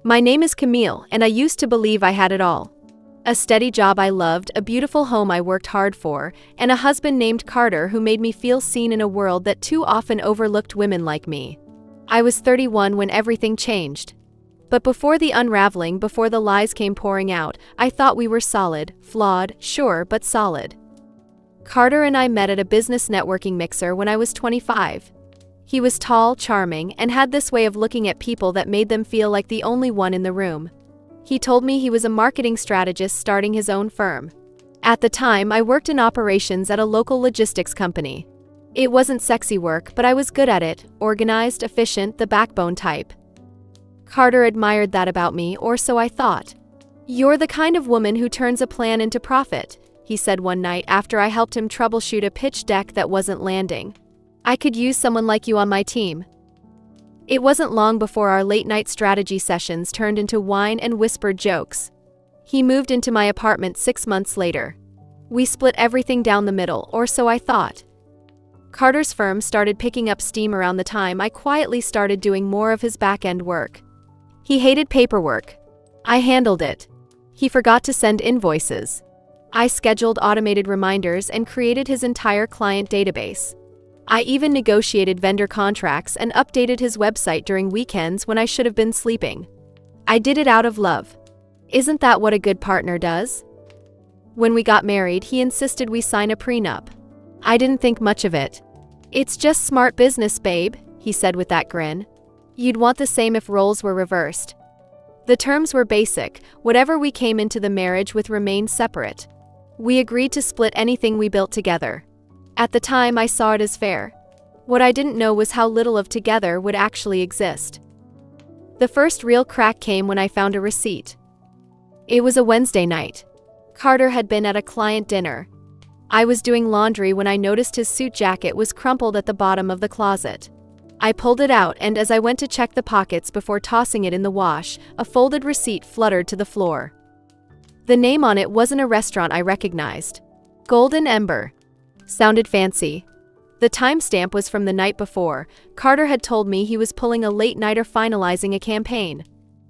My name is Camille, and I used to believe I had it all. A steady job I loved, a beautiful home I worked hard for, and a husband named Carter who made me feel seen in a world that too often overlooked women like me. I was 31 when everything changed. But before the unraveling, before the lies came pouring out, I thought we were solid, flawed, sure, but solid. Carter and I met at a business networking mixer when I was 25. He was tall, charming, and had this way of looking at people that made them feel like the only one in the room. He told me he was a marketing strategist starting his own firm. At the time, I worked in operations at a local logistics company. It wasn't sexy work, but I was good at it, organized, efficient, the backbone type. Carter admired that about me, or so I thought. "You're the kind of woman who turns a plan into profit," he said one night after I helped him troubleshoot a pitch deck that wasn't landing. "I could use someone like you on my team." It wasn't long before our late-night strategy sessions turned into wine and whispered jokes. He moved into my apartment 6 months later. We split everything down the middle, or so I thought. Carter's firm started picking up steam around the time I quietly started doing more of his back-end work. He hated paperwork. I handled it. He forgot to send invoices. I scheduled automated reminders and created his entire client database. I even negotiated vendor contracts and updated his website during weekends when I should have been sleeping. I did it out of love. Isn't that what a good partner does? When we got married, he insisted we sign a prenup. I didn't think much of it. "It's just smart business, babe," he said with that grin. "You'd want the same if roles were reversed." The terms were basic. Whatever we came into the marriage with remained separate. We agreed to split anything we built together. At the time, I saw it as fair. What I didn't know was how little of together would actually exist. The first real crack came when I found a receipt. It was a Wednesday night. Carter had been at a client dinner. I was doing laundry when I noticed his suit jacket was crumpled at the bottom of the closet. I pulled it out, and as I went to check the pockets before tossing it in the wash, a folded receipt fluttered to the floor. The name on it wasn't a restaurant I recognized. Golden Ember. Sounded fancy. The timestamp was from the night before. Carter had told me he was pulling a late-nighter finalizing a campaign.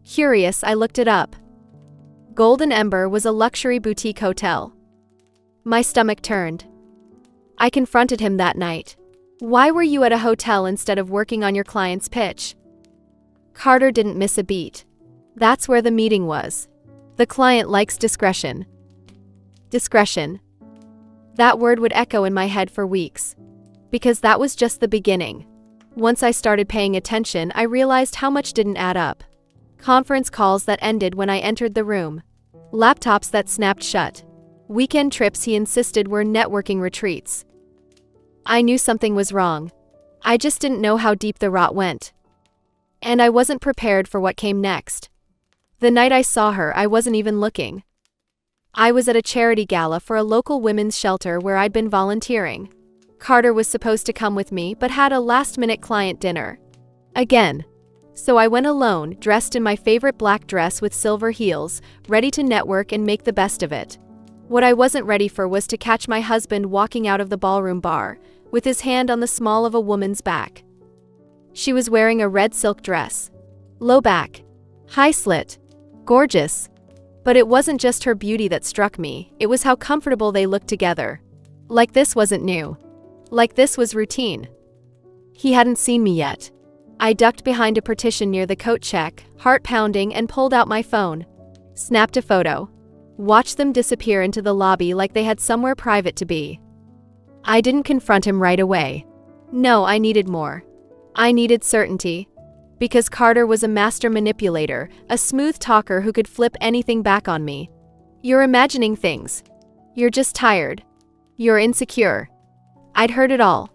Curious, I looked it up. Golden Ember was a luxury boutique hotel. My stomach turned. I confronted him that night. "Why were you at a hotel instead of working on your client's pitch?" Carter didn't miss a beat. "That's where the meeting was. The client likes discretion." Discretion. That word would echo in my head for weeks. Because that was just the beginning. Once I started paying attention, I realized how much didn't add up. Conference calls that ended when I entered the room. Laptops that snapped shut. Weekend trips he insisted were networking retreats. I knew something was wrong. I just didn't know how deep the rot went. And I wasn't prepared for what came next. The night I saw her, I wasn't even looking. I was at a charity gala for a local women's shelter where I'd been volunteering. Carter was supposed to come with me, but had a last-minute client dinner. Again. So I went alone, dressed in my favorite black dress with silver heels, ready to network and make the best of it. What I wasn't ready for was to catch my husband walking out of the ballroom bar, with his hand on the small of a woman's back. She was wearing a red silk dress. Low back. High slit. Gorgeous. But it wasn't just her beauty that struck me, it was how comfortable they looked together. Like this wasn't new. Like this was routine. He hadn't seen me yet. I ducked behind a partition near the coat check, heart pounding, and pulled out my phone. Snapped a photo. Watched them disappear into the lobby like they had somewhere private to be. I didn't confront him right away. No, I needed more. I needed certainty. Because Carter was a master manipulator, a smooth talker who could flip anything back on me. "You're imagining things. You're just tired. You're insecure." I'd heard it all.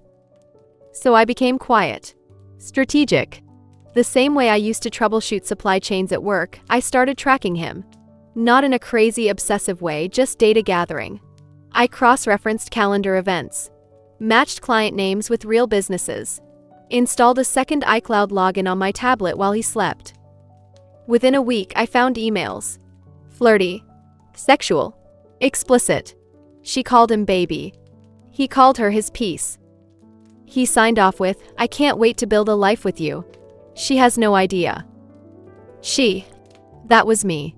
So I became quiet. Strategic. The same way I used to troubleshoot supply chains at work, I started tracking him. Not in a crazy, obsessive way, just data gathering. I cross-referenced calendar events. Matched client names with real businesses. Installed a second iCloud login on my tablet while he slept. Within a week, I found emails. Flirty. Sexual. Explicit. She called him baby. He called her his piece. He signed off with, "I can't wait to build a life with you." She has no idea. She. That was me.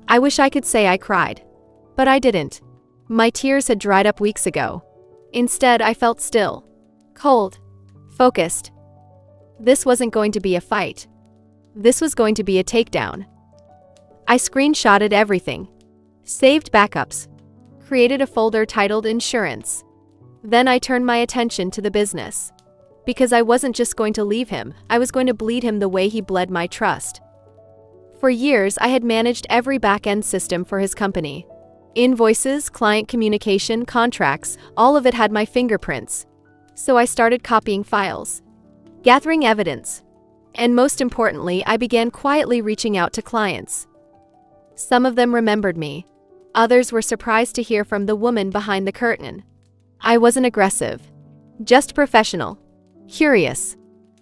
I wish I could say I cried. But I didn't. My tears had dried up weeks ago. Instead, I felt still. Cold. Focused. This wasn't going to be a fight. This was going to be a takedown. I screenshotted everything. Saved backups. Created a folder titled Insurance. Then I turned my attention to the business. Because I wasn't just going to leave him, I was going to bleed him the way he bled my trust. For years, I had managed every back-end system for his company. Invoices, client communication, contracts, all of it had my fingerprints. So I started copying files, gathering evidence, and most importantly, I began quietly reaching out to clients. Some of them remembered me. Others were surprised to hear from the woman behind the curtain. I wasn't aggressive, just professional, curious,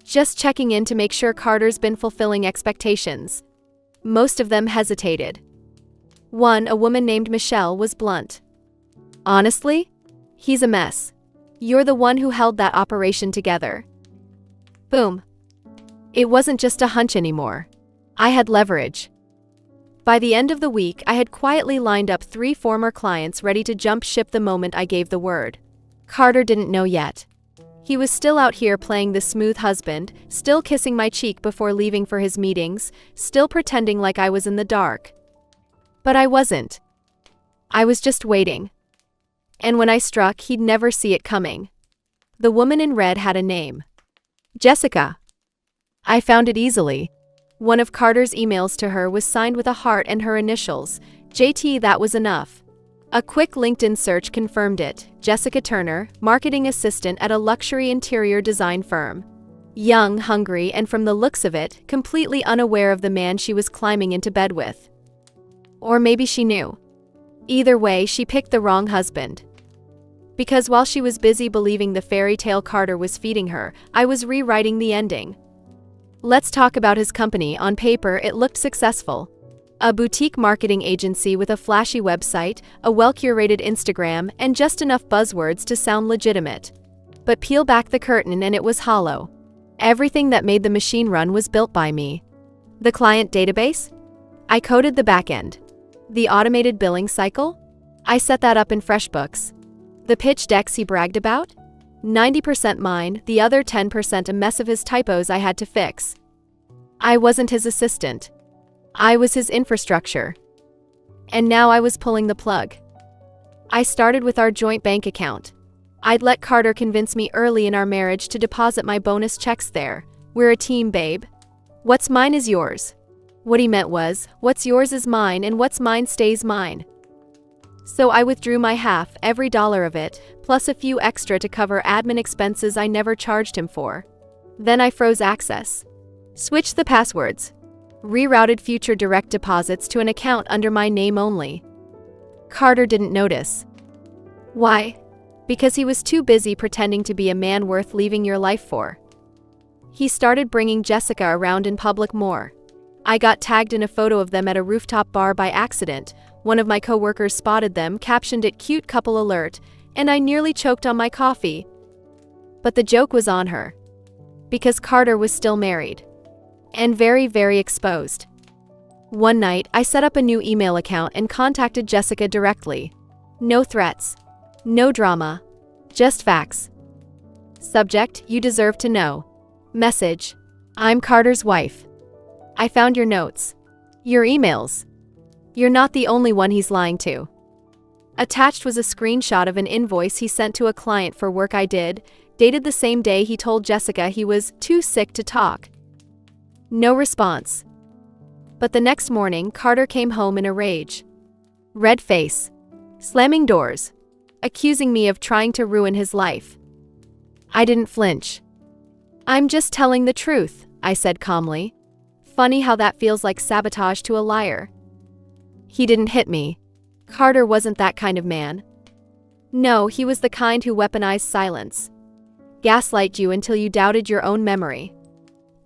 just checking in to make sure Carter's been fulfilling expectations. Most of them hesitated. One, a woman named Michelle, was blunt. Honestly, he's a mess. You're the one who held that operation together. Boom. It wasn't just a hunch anymore. I had leverage. By the end of the week, I had quietly lined up 3 former clients ready to jump ship the moment I gave the word. Carter didn't know yet. He was still out here playing the smooth husband, still kissing my cheek before leaving for his meetings, still pretending like I was in the dark. But I wasn't. I was just waiting. And when I struck, he'd never see it coming. The woman in red had a name. Jessica. I found it easily. One of Carter's emails to her was signed with a heart and her initials, JT. That was enough. A quick LinkedIn search confirmed it. Jessica Turner, marketing assistant at a luxury interior design firm. Young, hungry, and from the looks of it, completely unaware of the man she was climbing into bed with. Or maybe she knew. Either way, she picked the wrong husband. Because while she was busy believing the fairy tale Carter was feeding her, I was rewriting the ending. Let's talk about his company. On paper, it looked successful. A boutique marketing agency with a flashy website, a well-curated Instagram, and just enough buzzwords to sound legitimate. But peel back the curtain and it was hollow. Everything that made the machine run was built by me. The client database? I coded the backend. The automated billing cycle? I set that up in FreshBooks. The pitch decks he bragged about? 90% mine, the other 10% a mess of his typos I had to fix. I wasn't his assistant. I was his infrastructure. And now I was pulling the plug. I started with our joint bank account. I'd let Carter convince me early in our marriage to deposit my bonus checks there. We're a team, babe. What's mine is yours. What he meant was, what's yours is mine and what's mine stays mine. So I withdrew my half, every dollar of it, plus a few extra to cover admin expenses I never charged him for. Then I froze access. Switched the passwords. Rerouted future direct deposits to an account under my name only. Carter didn't notice. Why? Because he was too busy pretending to be a man worth leaving your life for. He started bringing Jessica around in public more. I got tagged in a photo of them at a rooftop bar by accident. One of my coworkers spotted them, captioned it "cute couple alert," and I nearly choked on my coffee. But the joke was on her. Because Carter was still married. And very, very exposed. One night, I set up a new email account and contacted Jessica directly. No threats. No drama. Just facts. Subject: you deserve to know. Message: I'm Carter's wife. I found your notes. Your emails. You're not the only one he's lying to. Attached was a screenshot of an invoice he sent to a client for work I did, dated the same day he told Jessica he was too sick to talk. No response. But the next morning, Carter came home in a rage. Red face. Slamming doors. Accusing me of trying to ruin his life. I didn't flinch. I'm just telling the truth, I said calmly. Funny how that feels like sabotage to a liar. He didn't hit me. Carter wasn't that kind of man. No, he was the kind who weaponized silence. Gaslight you until you doubted your own memory.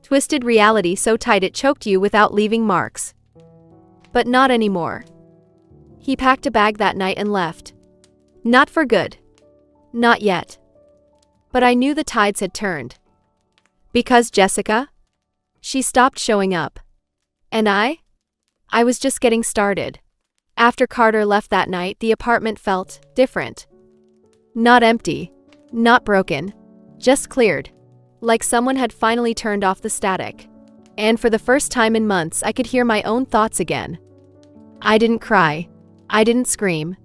Twisted reality so tight it choked you without leaving marks. But not anymore. He packed a bag that night and left. Not for good. Not yet. But I knew the tides had turned. Because Jessica? She stopped showing up. And I? I was just getting started. After Carter left that night, the apartment felt different. Not empty. Not broken. Just cleared. Like someone had finally turned off the static. And for the first time in months, I could hear my own thoughts again. I didn't cry. I didn't scream.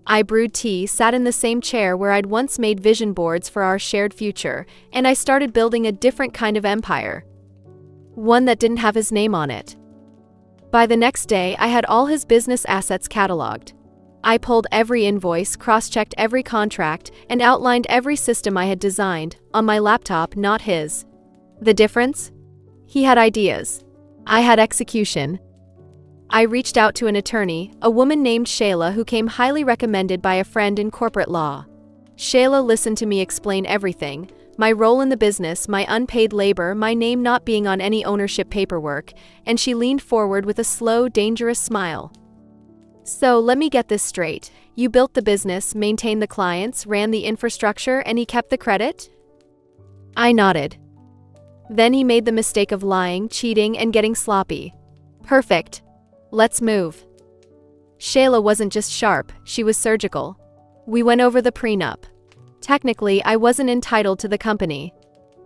I brewed tea, sat in the same chair where I'd once made vision boards for our shared future, and I started building a different kind of empire. One that didn't have his name on it. By the next day, I had all his business assets cataloged. I pulled every invoice, cross-checked every contract, and outlined every system I had designed, on my laptop, not his. The difference? He had ideas. I had execution. I reached out to an attorney, a woman named Shayla, who came highly recommended by a friend in corporate law. Shayla listened to me explain everything, my role in the business, my unpaid labor, my name not being on any ownership paperwork, and she leaned forward with a slow, dangerous smile. So, let me get this straight. You built the business, maintained the clients, ran the infrastructure, and he kept the credit? I nodded. Then he made the mistake of lying, cheating, and getting sloppy. Perfect. Let's move. Shayla wasn't just sharp, she was surgical. We went over the prenup. Technically, I wasn't entitled to the company,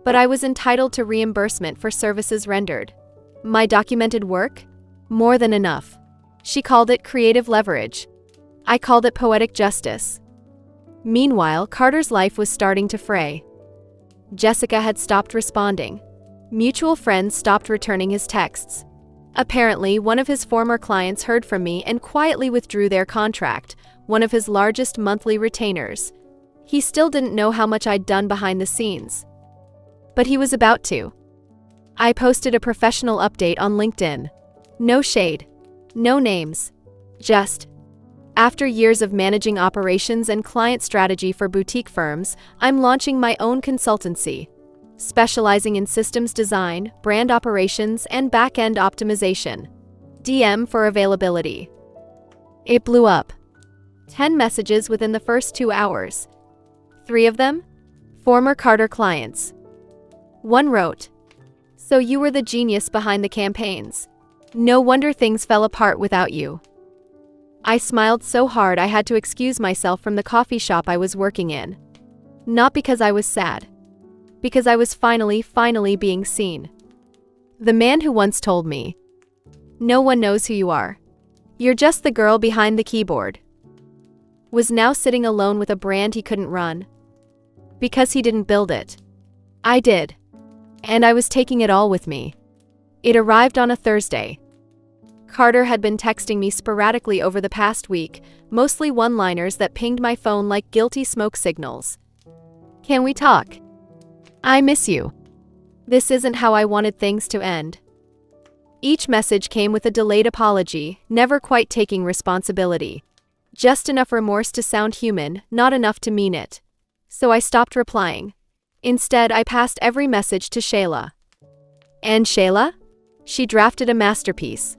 but I was entitled to reimbursement for services rendered. My documented work? More than enough. She called it creative leverage. I called it poetic justice. Meanwhile, Carter's life was starting to fray. Jessica had stopped responding. Mutual friends stopped returning his texts. Apparently, one of his former clients heard from me and quietly withdrew their contract, one of his largest monthly retainers. He still didn't know how much I'd done behind the scenes. But he was about to. I posted a professional update on LinkedIn. No shade. No names. Just. After years of managing operations and client strategy for boutique firms, I'm launching my own consultancy, specializing in systems design, brand operations, and back-end optimization. DM for availability. It blew up. 10 messages within the first 2 hours. 3 of them? Former Carter clients. One wrote, "So you were the genius behind the campaigns. No wonder things fell apart without you." I smiled so hard I had to excuse myself from the coffee shop I was working in. Not because I was sad. Because I was finally being seen. The man who once told me, "No one knows who you are. You're just the girl behind the keyboard," was now sitting alone with a brand he couldn't run. Because he didn't build it. I did. And I was taking it all with me. It arrived on a Thursday. Carter had been texting me sporadically over the past week, mostly one-liners that pinged my phone like guilty smoke signals. "Can we talk? I miss you. This isn't how I wanted things to end." Each message came with a delayed apology, never quite taking responsibility. Just enough remorse to sound human, not enough to mean it. So I stopped replying. Instead, I passed every message to Shayla. And Shayla? She drafted a masterpiece.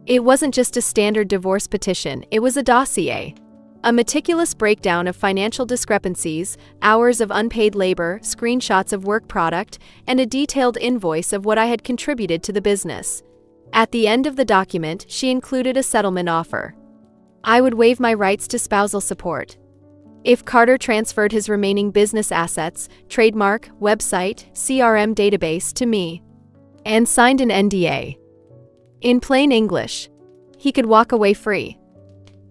It wasn't just a standard divorce petition, it was a dossier. A meticulous breakdown of financial discrepancies, hours of unpaid labor, screenshots of work product, and a detailed invoice of what I had contributed to the business. At the end of the document, she included a settlement offer. I would waive my rights to spousal support if Carter transferred his remaining business assets, trademark, website, CRM database to me, and signed an NDA. In plain English, he could walk away free.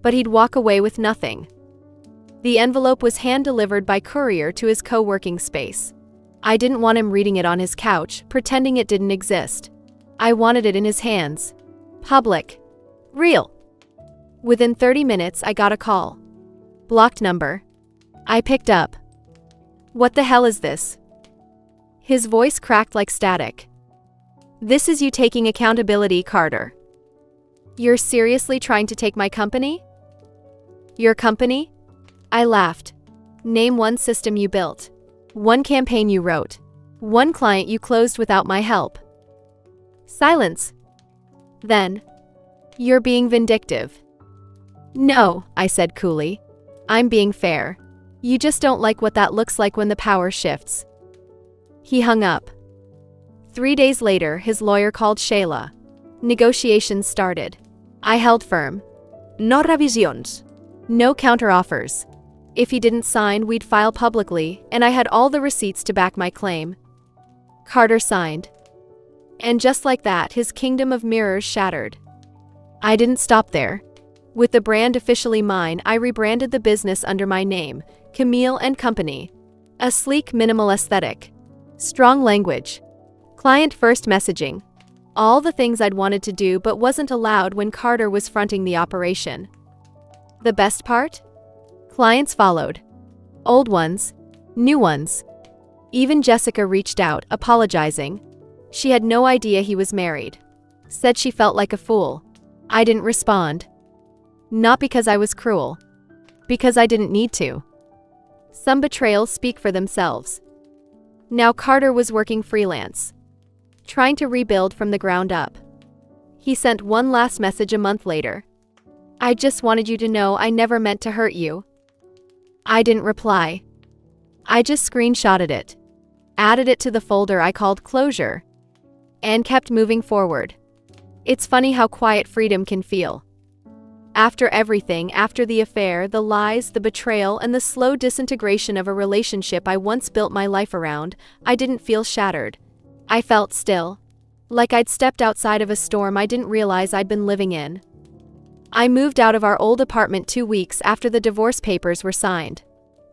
But he'd walk away with nothing. The envelope was hand-delivered by courier to his co-working space. I didn't want him reading it on his couch, pretending it didn't exist. I wanted it in his hands. Public. Real. Within 30 minutes, I got a call. Blocked number. I picked up. "What the hell is this?" His voice cracked like static. "This is you taking accountability, Carter. You're seriously trying to take my company?" "Your company?" I laughed. "Name one system you built. One campaign you wrote. One client you closed without my help." Silence. Then, "You're being vindictive." "No," I said coolly. "I'm being fair. You just don't like what that looks like when the power shifts." He hung up. 3 days later, his lawyer called Shayla. Negotiations started. I held firm. No revisions. No counteroffers. If he didn't sign, we'd file publicly, and I had all the receipts to back my claim. Carter signed. And just like that, his kingdom of mirrors shattered. I didn't stop there. With the brand officially mine, I rebranded the business under my name, Camille & Company. A sleek, minimal aesthetic. Strong language. Client-first messaging. All the things I'd wanted to do but wasn't allowed when Carter was fronting the operation. The best part? Clients followed. Old ones. New ones. Even Jessica reached out, apologizing. She had no idea he was married. Said she felt like a fool. I didn't respond. Not because I was cruel. Because I didn't need to. Some betrayals speak for themselves. Now Carter was working freelance. Trying to rebuild from the ground up. He sent one last message a month later. I just wanted you to know I never meant to hurt you. I didn't reply. I just screenshotted it. Added it to the folder I called closure. And kept moving forward. It's funny how quiet freedom can feel. After everything, after the affair, the lies, the betrayal, and the slow disintegration of a relationship I once built my life around, I didn't feel shattered. I felt still. Like I'd stepped outside of a storm I didn't realize I'd been living in. I moved out of our old apartment 2 weeks after the divorce papers were signed.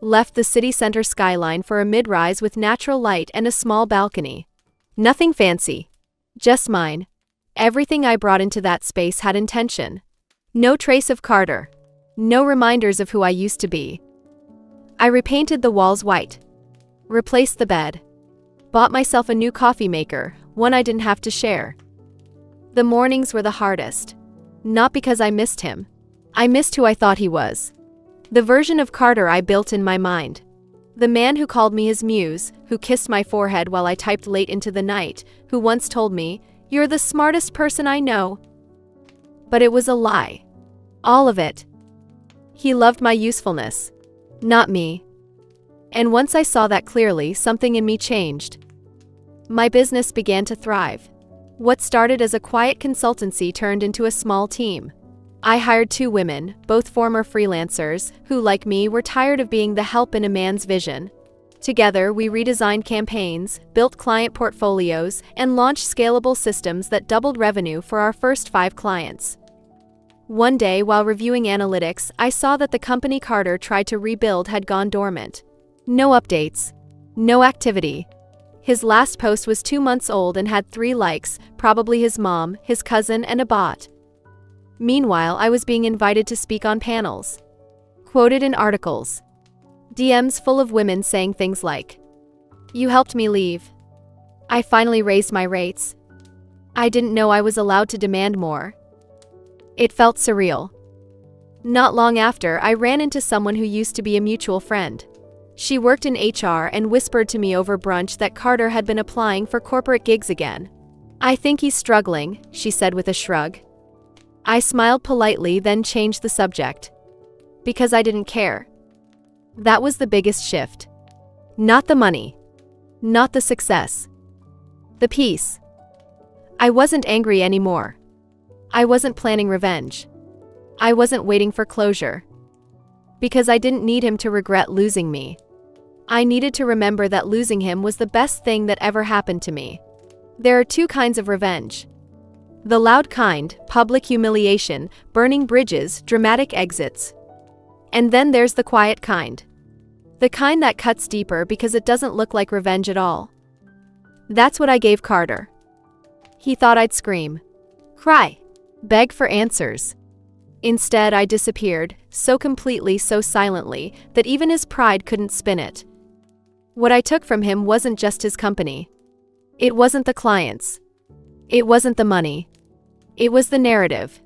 Left the city center skyline for a mid-rise with natural light and a small balcony. Nothing fancy. Just mine. Everything I brought into that space had intention. No trace of Carter. No reminders of who I used to be. I repainted the walls white. Replaced the bed. Bought myself a new coffee maker, one I didn't have to share. The mornings were the hardest. Not because I missed him. I missed who I thought he was. The version of Carter I built in my mind. The man who called me his muse, who kissed my forehead while I typed late into the night, who once told me, "You're the smartest person I know." But it was a lie. All of it. He loved my usefulness. Not me. And once I saw that clearly, something in me changed. My business began to thrive. What started as a quiet consultancy turned into a small team. I hired 2 women, both former freelancers, who, like me, were tired of being the help in a man's vision. Together, we redesigned campaigns, built client portfolios, and launched scalable systems that doubled revenue for our first 5 clients. One day, while reviewing analytics, I saw that the company Carter tried to rebuild had gone dormant. No updates. No activity. His last post was 2 months old and had 3 likes, probably his mom, his cousin, and a bot. Meanwhile, I was being invited to speak on panels. Quoted in articles. DMs full of women saying things like, "You helped me leave. I finally raised my rates. I didn't know I was allowed to demand more." It felt surreal. Not long after, I ran into someone who used to be a mutual friend. She worked in HR and whispered to me over brunch that Carter had been applying for corporate gigs again. "I think he's struggling," she said with a shrug. I smiled politely, then changed the subject. Because I didn't care. That was the biggest shift. Not the money. Not the success. The peace. I wasn't angry anymore. I wasn't planning revenge. I wasn't waiting for closure. Because I didn't need him to regret losing me. I needed to remember that losing him was the best thing that ever happened to me. There are 2 kinds of revenge. The loud kind, public humiliation, burning bridges, dramatic exits. And then there's the quiet kind. The kind that cuts deeper because it doesn't look like revenge at all. That's what I gave Carter. He thought I'd scream. Cry. Beg for answers. Instead, I disappeared, so completely, so silently, that even his pride couldn't spin it. What I took from him wasn't just his company. It wasn't the clients. It wasn't the money. It was the narrative.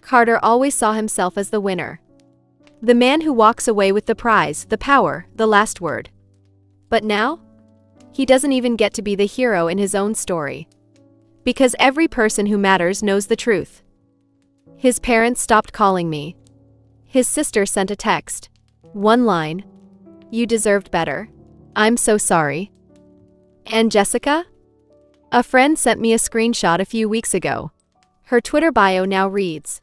Carter always saw himself as the winner. The man who walks away with the prize, the power, the last word. But now? He doesn't even get to be the hero in his own story. Because every person who matters knows the truth. His parents stopped calling me. His sister sent a text. One line. "You deserved better. I'm so sorry." And Jessica? A friend sent me a screenshot a few weeks ago. Her Twitter bio now reads,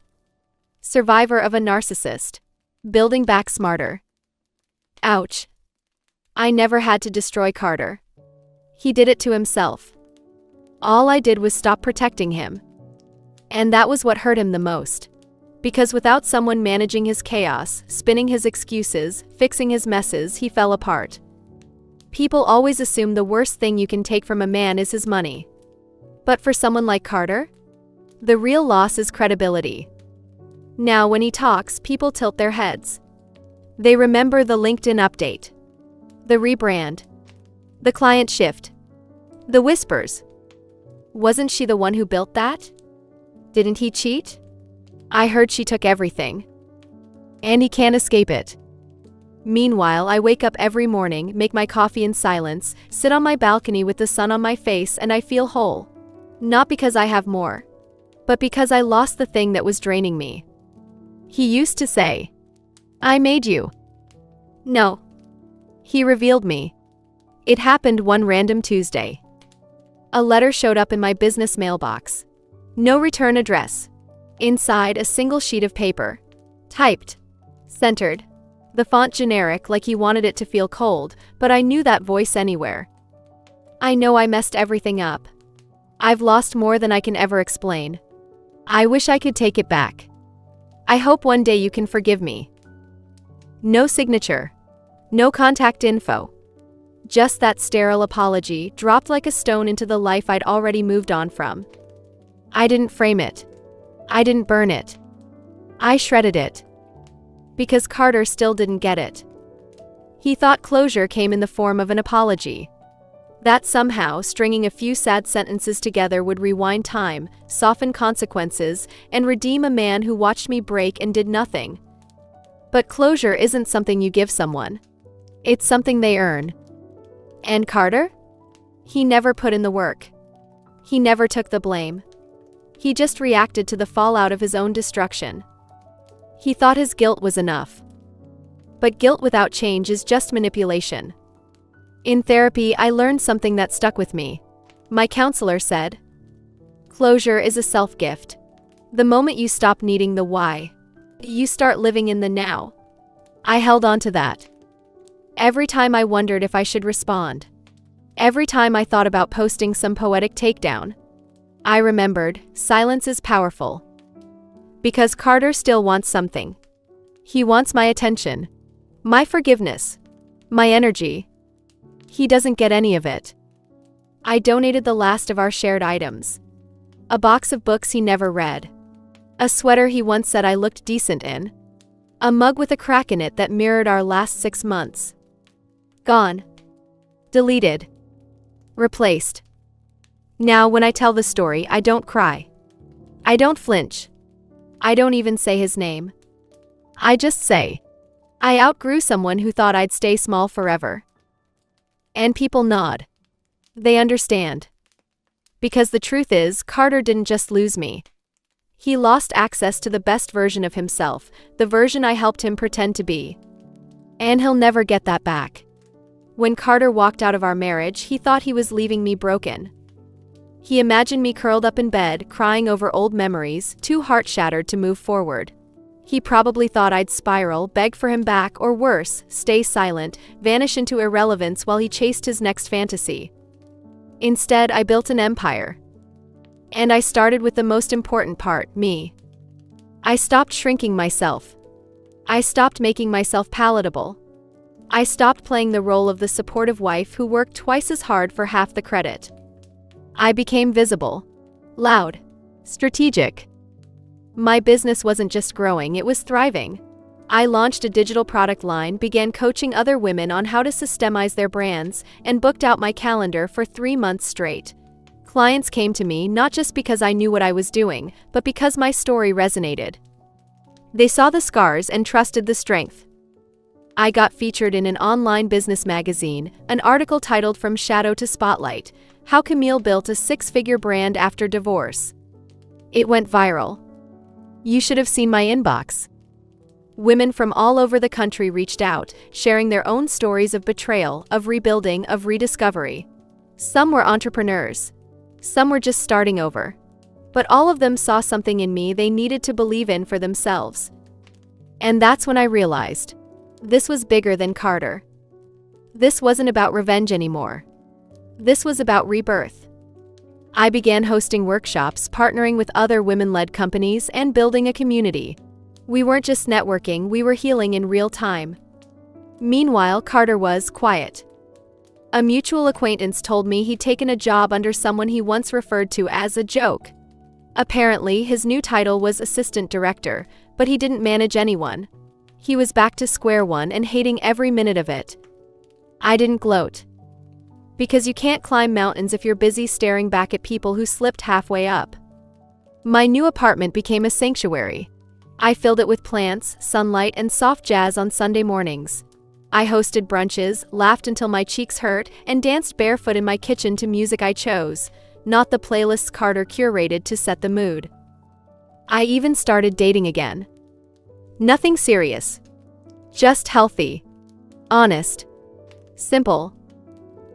"Survivor of a narcissist. Building back smarter." Ouch. I never had to destroy Carter. He did it to himself. All I did was stop protecting him. And that was what hurt him the most. Because without someone managing his chaos, spinning his excuses, fixing his messes, he fell apart. People always assume the worst thing you can take from a man is his money. But for someone like Carter, the real loss is credibility. Now when he talks, people tilt their heads. They remember the LinkedIn update, the rebrand, the client shift, the whispers. Wasn't she the one who built that? Didn't he cheat? I heard she took everything. And he can't escape it. Meanwhile, I wake up every morning, make my coffee in silence, sit on my balcony with the sun on my face, and I feel whole. Not because I have more, but because I lost the thing that was draining me. He used to say, "I made you." No. He revealed me. It happened one random Tuesday. A letter showed up in my business mailbox. No return address. Inside, a single sheet of paper. Typed. Centered. The font generic, like he wanted it to feel cold, but I knew that voice anywhere. I know I messed everything up. I've lost more than I can ever explain. I wish I could take it back. I hope one day you can forgive me. No signature. No contact info. Just that sterile apology, dropped like a stone into the life I'd already moved on from. I didn't frame it. I didn't burn it. I shredded it. Because Carter still didn't get it. He thought closure came in the form of an apology. That somehow, stringing a few sad sentences together would rewind time, soften consequences, and redeem a man who watched me break and did nothing. But closure isn't something you give someone. It's something they earn. And Carter? He never put in the work. He never took the blame. He just reacted to the fallout of his own destruction. He thought his guilt was enough. But guilt without change is just manipulation. In therapy, I learned something that stuck with me. My counselor said, "Closure is a self-gift. The moment you stop needing the why, you start living in the now." I held on to that. Every time I wondered if I should respond. Every time I thought about posting some poetic takedown. I remembered, silence is powerful. Because Carter still wants something. He wants my attention. My forgiveness. My energy. He doesn't get any of it. I donated the last of our shared items. A box of books he never read. A sweater he once said I looked decent in. A mug with a crack in it that mirrored our last 6 months. Gone. Deleted. Replaced. Now when I tell the story, I don't cry. I don't flinch. I don't even say his name. I just say, I outgrew someone who thought I'd stay small forever. And people nod. They understand. Because the truth is, Carter didn't just lose me. He lost access to the best version of himself, the version I helped him pretend to be. And he'll never get that back. When Carter walked out of our marriage, he thought he was leaving me broken. He imagined me curled up in bed, crying over old memories, too heart-shattered to move forward. He probably thought I'd spiral, beg for him back, or worse, stay silent, vanish into irrelevance while he chased his next fantasy. Instead, I built an empire. And I started with the most important part, me. I stopped shrinking myself. I stopped making myself palatable. I stopped playing the role of the supportive wife who worked twice as hard for half the credit. I became visible, loud, strategic. My business wasn't just growing, it was thriving. I launched a digital product line, began coaching other women on how to systemize their brands, and booked out my calendar for 3 months straight. Clients came to me not just because I knew what I was doing, but because my story resonated. They saw the scars and trusted the strength. I got featured in an online business magazine, an article titled From Shadow to Spotlight, How Camille Built a 6-Figure Brand After Divorce. It went viral. You should have seen my inbox. Women from all over the country reached out, sharing their own stories of betrayal, of rebuilding, of rediscovery. Some were entrepreneurs. Some were just starting over. but all of them saw something in me they needed to believe in for themselves. And that's when I realized. This was bigger than Carter. This wasn't about revenge anymore. This was about rebirth. I began hosting workshops, partnering with other women-led companies, and building a community. We weren't just networking, we were healing in real time. Meanwhile, Carter was quiet. A mutual acquaintance told me he'd taken a job under someone he once referred to as a joke. Apparently, his new title was assistant director, but he didn't manage anyone. He was back to square one and hating every minute of it. I didn't gloat. Because you can't climb mountains if you're busy staring back at people who slipped halfway up. My new apartment became a sanctuary. I filled it with plants, sunlight, and soft jazz on Sunday mornings. I hosted brunches, laughed until my cheeks hurt, and danced barefoot in my kitchen to music I chose, not the playlists Carter curated to set the mood. I even started dating again. Nothing serious. Just healthy. Honest. Simple.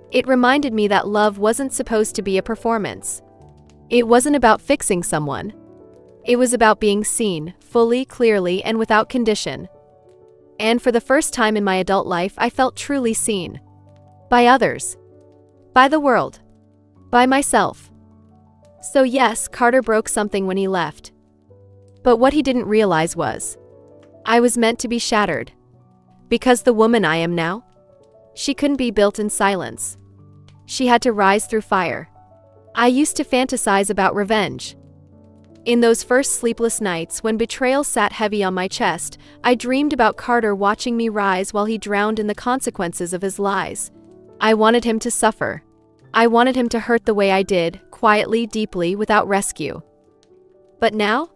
It reminded me that love wasn't supposed to be a performance. It wasn't about fixing someone. It was about being seen, fully, clearly, and without condition. And for the first time in my adult life, I felt truly seen. By others. By the world. By myself. So yes, Carter broke something when he left. But what he didn't realize was, I was meant to be shattered. Because the woman I am now, she couldn't be built in silence. She had to rise through fire. I used to fantasize about revenge. In those first sleepless nights when betrayal sat heavy on my chest, I dreamed about Carter watching me rise while he drowned in the consequences of his lies. I wanted him to suffer. I wanted him to hurt the way I did, quietly, deeply, without rescue. But now?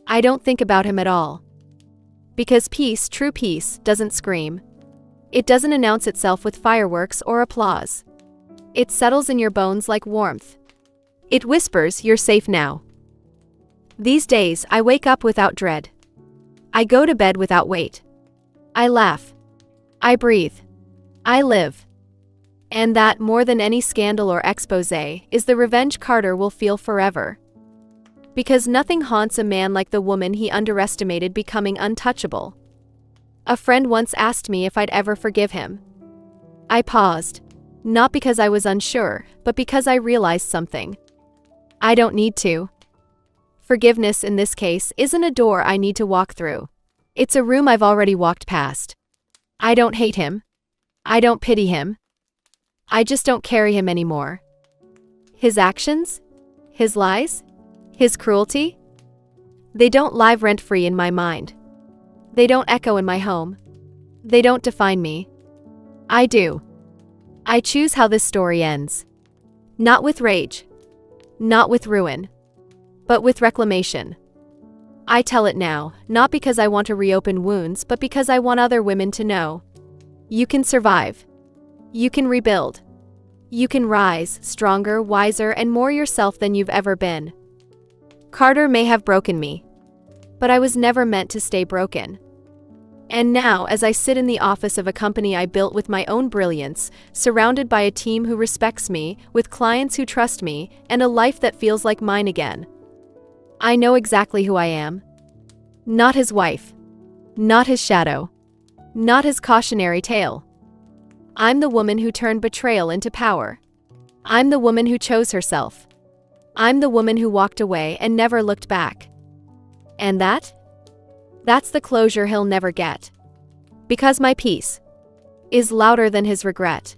I don't think about him at all. Because peace, true peace, doesn't scream. It doesn't announce itself with fireworks or applause. It settles in your bones like warmth. It whispers, "You're safe now." These days, I wake up without dread. I go to bed without weight. I laugh. I breathe. I live. And that, more than any scandal or exposé, is the revenge Carter will feel forever. Because nothing haunts a man like the woman he underestimated becoming untouchable. A friend once asked me if I'd ever forgive him. I paused. Not because I was unsure, but because I realized something. I don't need to. Forgiveness in this case isn't a door I need to walk through. It's a room I've already walked past. I don't hate him. I don't pity him. I just don't carry him anymore. His actions? His lies? His cruelty? They don't live rent-free in my mind. They don't echo in my home. They don't define me. I do. I choose how this story ends. Not with rage. Not with ruin. But with reclamation. I tell it now, not because I want to reopen wounds, but because I want other women to know. You can survive. You can rebuild. You can rise, stronger, wiser, and more yourself than you've ever been. Carter may have broken me. But I was never meant to stay broken. And now, as I sit in the office of a company I built with my own brilliance, surrounded by a team who respects me, with clients who trust me, and a life that feels like mine again, I know exactly who I am. Not his wife. Not his shadow. Not his cautionary tale. I'm the woman who turned betrayal into power. I'm the woman who chose herself. I'm the woman who walked away and never looked back. And that's the closure he'll never get. Because my peace is louder than his regret.